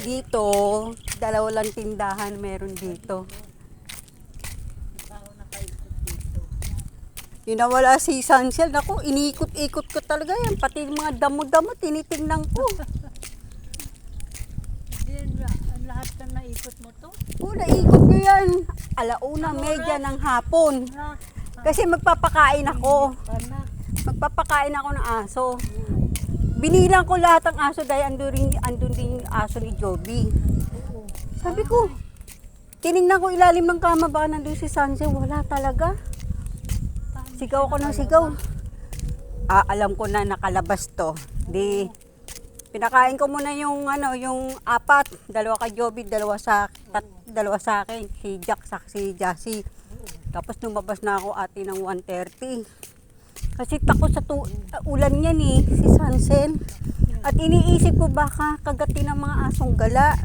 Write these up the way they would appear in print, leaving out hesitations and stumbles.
Dito, dalawa lang tindahan meron dito. Yun na wala si Sansel. Naku, iniikot-ikot ko talaga yan. Pati mga damo-damo, tinitingnan ko. Lahat na naikot mo to? Oo, naikot ko yan. Alauna, medya ng hapon. Kasi magpapakain ako. Magpapakain ako ng aso. Binilang ko lahat ng aso dahil andun din yung aso ni Joby. Sabi ko, tinignan ko ilalim ng kama baka nandun si Sansel. Wala talaga. Sigaw ko ng sigaw. Alam ko na nakalabas to. Di, pinakain ko muna yung yung apat. Dalawa kay Joby, dalawa sa akin. Si Jack, si Jassy. Tapos lumabas na ako ate ng 1:30. Kasi takot sa ulan yan si Sansel. At iniisip ko baka kagatin ng mga asong gala.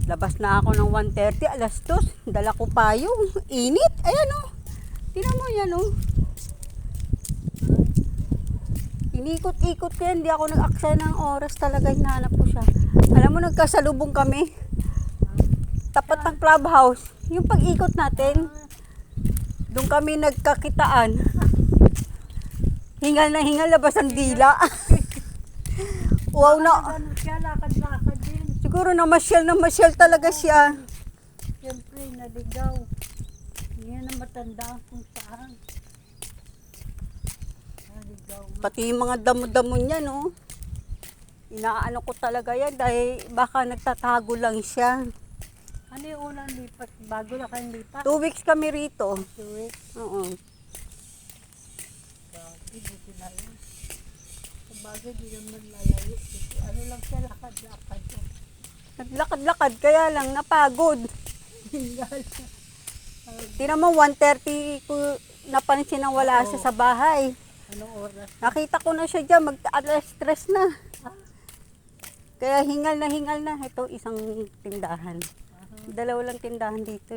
Labas na ako ng 1:30, alas 2. Dala ko payong. Init. Ayan Tingnan mo yan Inikot-ikot ko yan. Hindi ako nag-aksaya ng oras talaga. Hinahanap ko siya. Alam mo, nagkasalubong kami. Tapat ng clubhouse. Yung pag-ikot natin, doon kami nagkakitaan. Hingal na hingal, labas ang dila. Wow na. Ano siya, lakad-lakad din. Siguro na masyal talaga siya. Siyempre, naligaw. Hindi na matanda kung saan. Naligaw. Pati yung mga damo-damo niya, inaano ko talaga yan dahil baka nagtatago lang siya. Ano yung unang lipat? Bago na kayong lipat? 2 weeks kami rito. 2 weeks. Oo. Buti na yun. Sabagay, di naman lalayo. Ano lang siya, lakad-lakad. Naglakad-lakad, kaya lang napagod. Hingal. Tingnan mo, 1:30 ko napansin na wala siya sa bahay. Anong oras? Nakita ko na siya dyan, mag-alas 3 na. Kaya hingal na. Ito, isang tindahan. Dalawa lang tindahan dito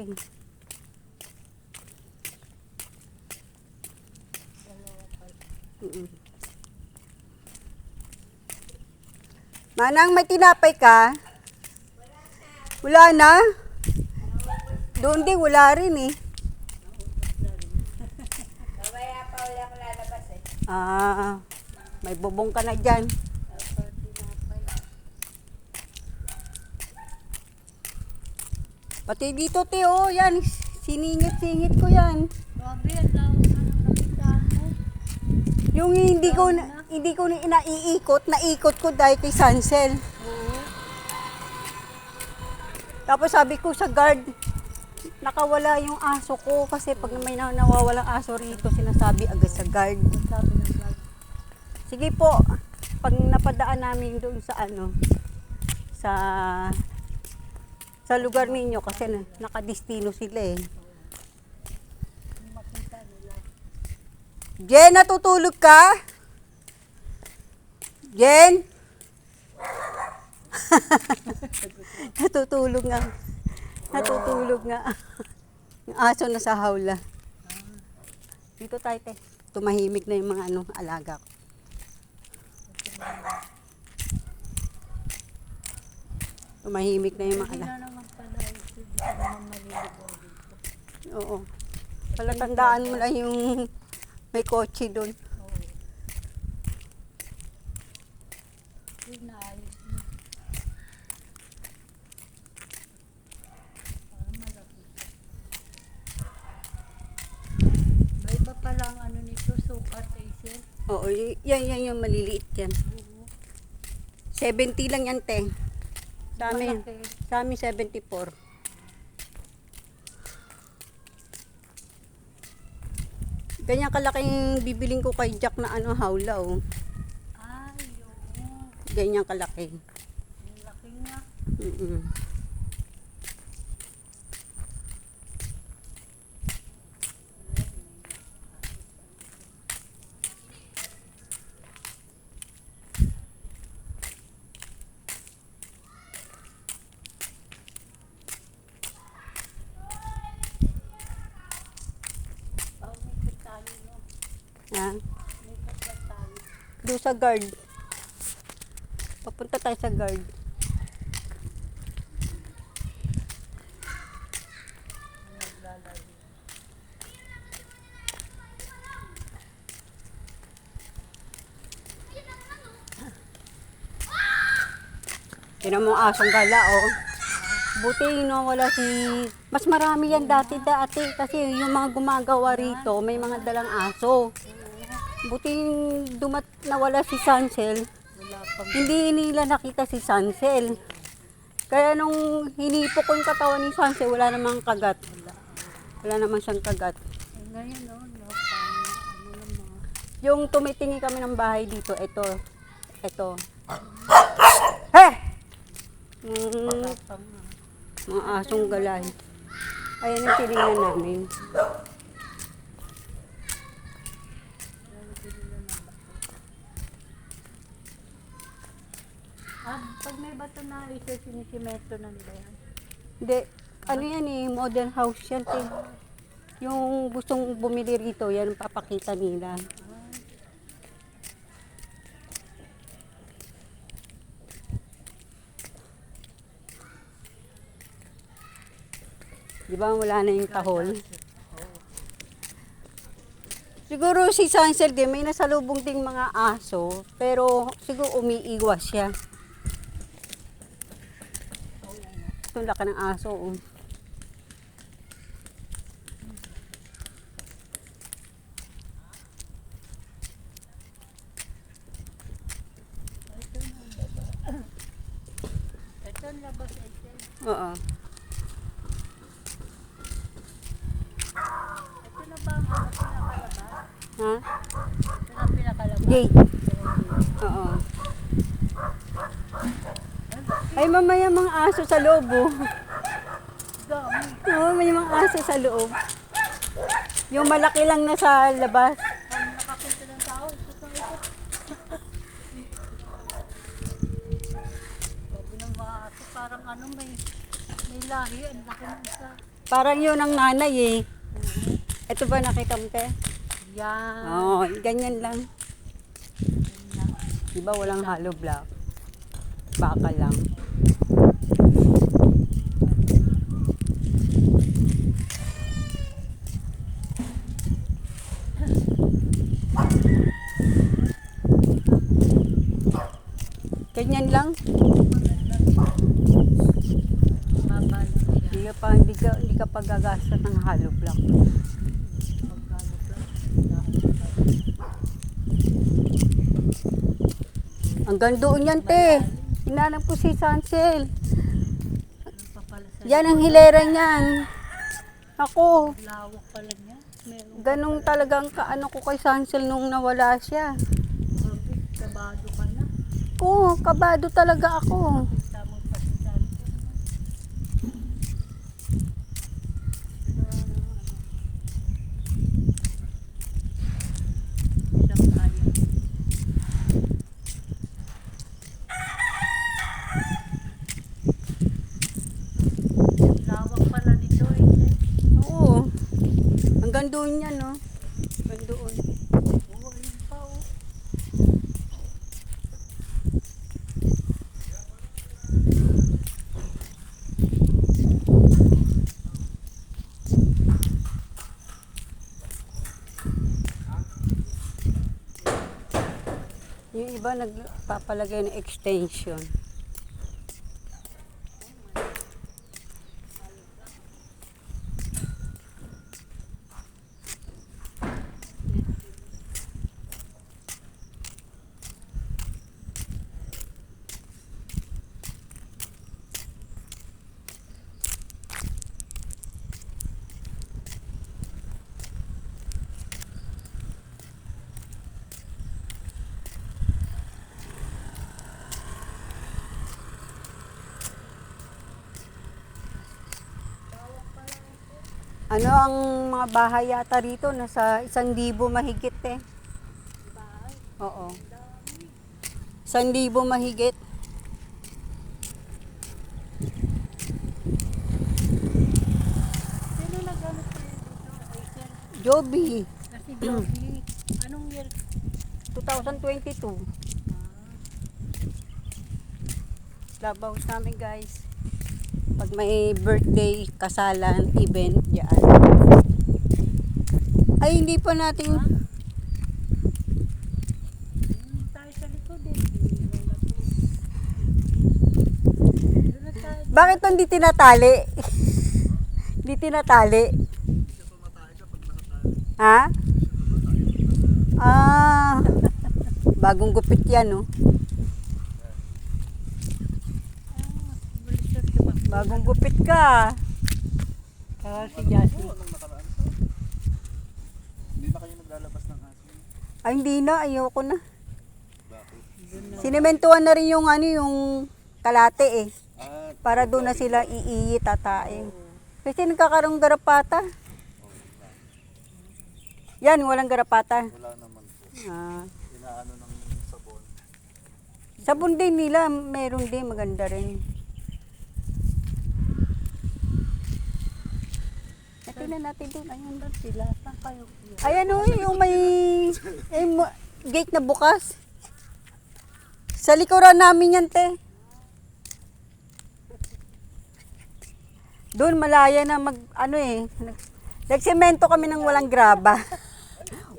Manang, may tinapay ka? Wala na? Doon din, wala rin Mamaya pa wala ko lalabas may bubong ka na dyan. Pati dito, yan. Siningit-singit ko yan. Grabe, ang lang nakitaan mo. Yung hindi ko na naikot ko dahil kay Sansel. Oo. Tapos sabi ko sa guard, nakawala yung aso ko kasi pag may nawawalang aso rito, sinasabi agad sa guard. Sabi ng vlog. Sige po, pag napadaan namin doon sa sa lugar ninyo kasi nakadestino sila Makita nila. Jen, natutulog ka? Jen? Natutulog nga. Yung aso na sa hawla. Dito tayo, te. Tumahimik na yung mga alaga ko. Tumahimik na yung mga Hindi alaga. na naman pala. Hindi ka naman maliligaw dito. Oo. Palatandaan mo lang yung may kotse doon. Oo. Hindi na ayos na. Parang malapit. May iba palang nito, sukat, Hazel. Oo, yan yung maliliit yan. Oo. 70 lang yan, te. Sa amin, Malaki. sa amin 74. Ganyan kalaking bibiling ko kay Jack na hawla Ay, oo. Ganyan kalaki. Ang laki nga. Mm-mm. Ha? May kapatali. Doon sa guard. Papunta tayo sa guard. Naglalayo. Tinan mo ang asong gala, oh. Buti wala si... Mas marami yan dati kasi yung mga gumagawa rito, may mga dalang aso. Buti nawala si Sansel, Wala pang hindi nila nakita si Sansel. Kaya nung hinipok ko yung katawan ni Sansel, wala namang kagat. Wala naman siyang kagat. ngayon, no? No, pang, ano naman. Yung tumitingi kami ng bahay dito, ito. Heh! Pang, Mga asong galay. Ayan ang tinignan namin. pag may bato na isa, sinisimento na nila yan. Hindi, ano yan eh, modern house yan eh. Yung gustong bumili rito, yan ang papakita nila. Di ba wala na yung tahol? Siguro si Sansel din, may nasalubong ding mga aso, pero siguro umiiwas siya. Ito laki ng aso. Oh. Ito ang labas, ito. Oo. Ito na ba ang pinakalabas? Ha? Ito na ang pinakalabas. Gate. Oo. Ay, mamaya mga aso sa loob. Oh. Dami. Oo, may mga aso sa loob. Yung malaki lang na sa labas. Ang nakapunta ng tao. Ito sa ito. Sabi ng mga aso, parang ano may lahi. Ang laki ng isa. Parang yun ang nanay eh. Ito ba nakita mo te? Yan. Oo, ganyan lang. Diba walang hollow block? Baka lang. Ganyan lang. Baba lang siya. Hindi ka pagagasa ng hollow block. Magkano ba? Hanggang doon yan te. Hinanap ko si Sansel. Ano pa pala sa Yan ang hilera niyan. Ako, lawak pala niya? Meron ganun talagang kaano ko kay Sansel nung nawala siya. grabe. Kabado ka na. Oo, kabado talaga ako. Tamang pasisan. Isang kaya. Lawak pala nito eh. Oo. Hanggang doon yan, no? Hanggang doon. Oo, ayun pa oh. Yung iba nagpapalagay ng extension. Ano ang mga bahay yata rito? Nasa 1,000 mahigit eh. Oo. 1,000 mahigit. Sino nag-ano pa yun dito? Ay, sir. Joby, Kasi Joby. Anong year? 2022. clubhouse namin guys. Pag may birthday, kasalan, event, yan. Ay, hindi pa natin... Tayo sa likod eh. Doon na tayo. Bakit to hindi tinatali? Hindi tinatali. Ha? Ah, bagong gupit yan, no? Baliktad ka ba? Bagong gupit ka. Si Jassy. Hindi na kayo naglalabas ng asin. Ay, hindi na. Ayoko na. Sinementuhan na rin yung ano, yung kalate eh. Para doon na sila iiyi, tatain. Kasi nagkakaroong garapata. Yan, walang garapata. Wala naman po. Ah. Inaano ng sabon. Sabon din nila, meron din, maganda rin. Tingnan natin doon, ayun. Sila, saan kayo? Ayan o, yung may gate na bukas. Sa likuran namin yan, te. Doon malaya na nagsemento kami ng walang graba.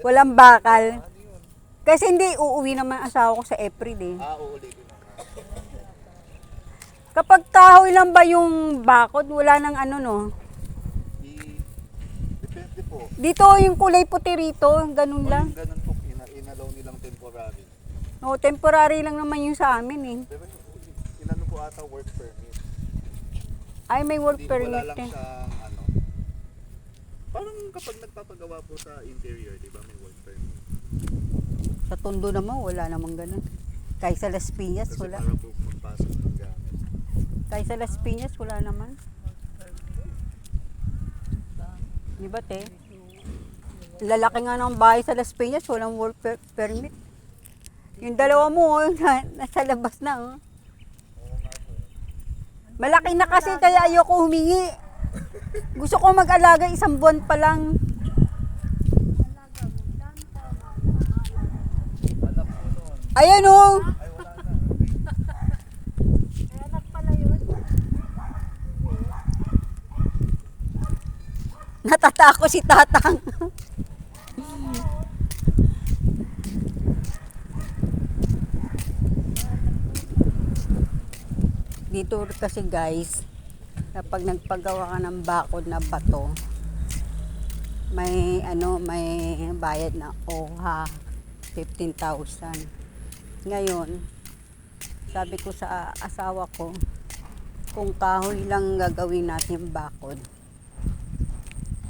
Walang bakal. Kasi hindi, uuwi naman ang asawa ko sa April eh. Uulitin na. Kapag kahoy lang ba yung bakod, wala nang ano no. Depende po. Dito yung kulay puti rito, ganun lang. Ganun po, inalaw nilang temporary. O, temporary lang naman yung sa amin eh. Pero inano po ata work permit. Ay, may work Hindi wala permit lang eh. siyang ano. Parang kapag nagpapagawa po sa interior, di ba may work permit? Sa Tondo naman, wala namang ganun. Kahit sa Las Piñas, Kasi wala. para po magpasok ng gamit. Kahit sa Las Piñas, wala naman. Di ba, te? Lalaki nga ng bahay sa Las Piñas, walang work permit. Yung dalawa mo, nasa labas na. Oh. Malaki na kasi, kaya ayoko humingi. Gusto ko mag-alaga 1 buwan pa lang. Anak po noon. Ayan o. Ay wala na. Anak pala yun. Natatako si Tatang. Dito kasi guys, kapag nagpagawa ka ng bakod na bato, may bayad na OHA 15,000. Ngayon, sabi ko sa asawa ko, kung kahoy lang gagawin natin bakod,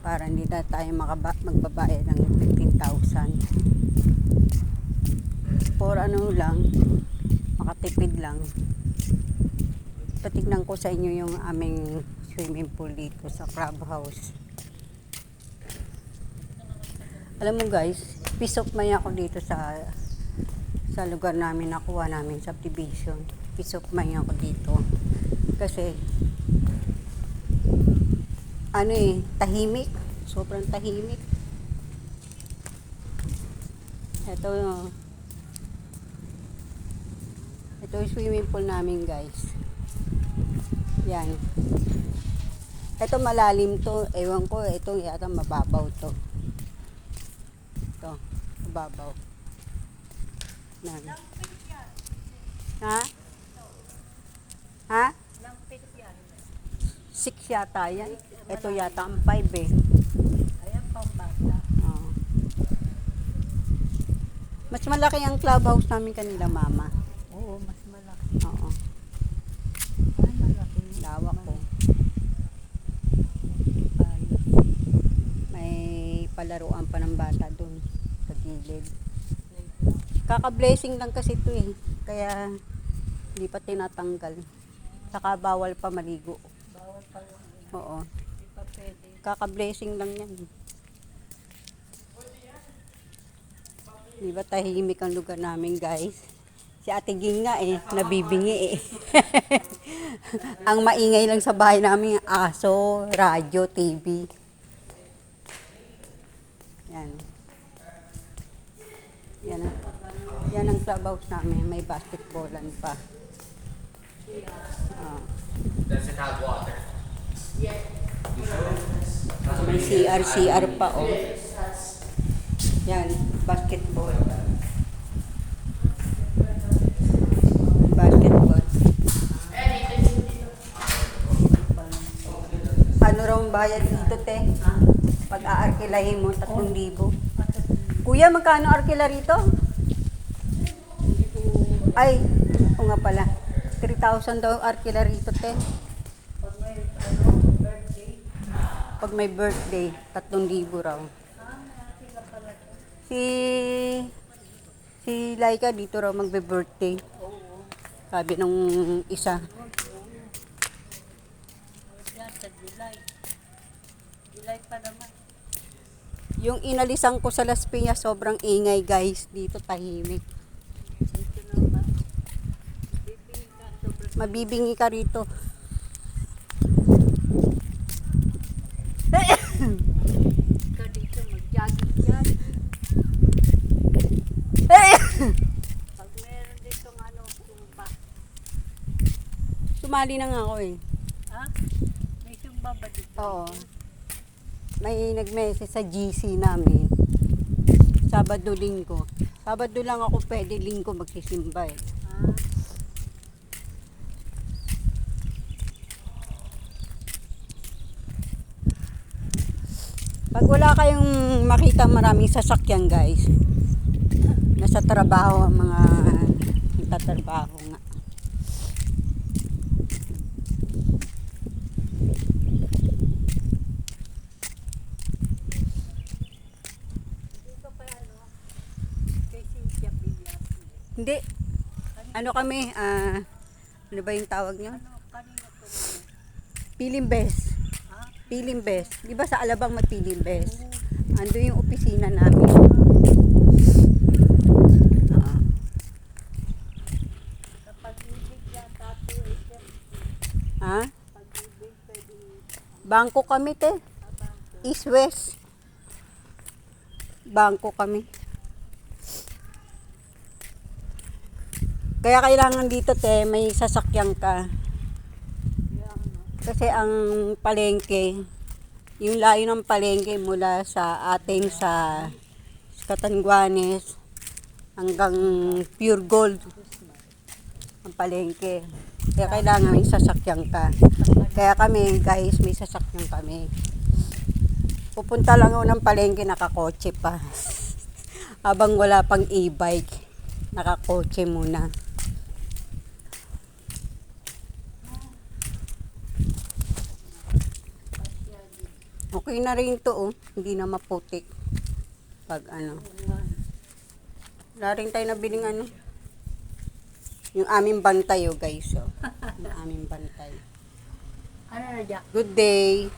para hindi na tayo magbabayad ng 15,000. For ano lang, makatipid lang. Patignan ko sa inyo yung aming swimming pool dito sa clubhouse. Alam mo guys, peace of mind ako dito sa lugar namin, nakuha namin subdivision. Peace of mind ako dito. Kasi tahimik. Sobrang tahimik. Ito yung swimming pool namin guys. Yan. Ito malalim to. Ewan ko, ito yata mababaw to. Ito, mababaw. Yan. Ha? Ha? 6 yata yan. Ito yata ang 5 eh. Ayan pang bata. Oo. Mas malaki ang clubhouse namin kanila, mama. Oo, mas malaki. Oo. Ay, malaki. Lawak ko. May palaruan pa ng bata dun sa gilid. Kaka-blessing lang kasi ito eh. Kaya hindi pa tinatanggal. Saka bawal pa maligo. Bawal pa yung Oo. hindi pa pwede. Kaka-blessing lang yan. Di ba tahimik ang lugar namin guys? Si Ate Ging nga eh, nabibingi eh. Ang maingay lang sa bahay namin, aso, radyo, TV. Yan. Yan ang clubhouse namin, may basketballan pa. Does it have water? May CR pa, oh. Yan, basketball. Basketball. Ano raw ang bayad dito, te? Pag aarkilahin mo, 3,000. Kuya, magkano arkila rito? Ay, o nga pala. 3,000 daw ang arkila rito, te. Pag may birthday, 3,000 raw. Si Laika dito raw magbe-birthday. Sabi nung isa. Yan, sa July. July pa naman. Yung inalisan ko sa Las Piñas, sobrang ingay guys. Dito tahimik. Dito naman. Bibili ka, sobrang Mabibingi ka rito. ka dito, mag-jogging. Pag meron dito sumba. Sumali na nga ako eh. Ha? May sumba ba dito? Oo. May nag-message sa GC namin. Sabado, Linggo. Sabado lang ako pwede, Linggo magsisimba eh. Ah, Pag wala kayong makita maraming sasakyan guys, nasa trabaho ang mga nagtatrabaho nga. dito pa kay Cynthia Villas. Hindi. Ano kami, ano ba yung tawag niyo? Kanina to? Pilimbes. Ha? Pilimbes. Di ba sa Alabang may Pilimbes? Ando yung opisina namin. Ah, Sa pag-ibig yan, tato, ito. ha? Pag-ibig, pwede Bangko kami te. habang East West. Bangko kami. Kaya kailangan dito te, may sasakyan ka. Kasi ang palengke, yung layo ng palengke mula sa ating sa Catanduanes hanggang Pure Gold ang palengke. Kaya kailangan may sasakyan ka. Kaya kami guys, may sasakyan kami. Pupunta lang ako ng palengke, nakakotse pa. Habang wala pang e-bike, nakakotse muna. Okay na rin to, oh. Hindi na maputik. Pag ano. Wala rin tayo nabiling ano. Yung aming bantay, oh guys. Oh. Yung aming bantay. ano na dyan? Good day.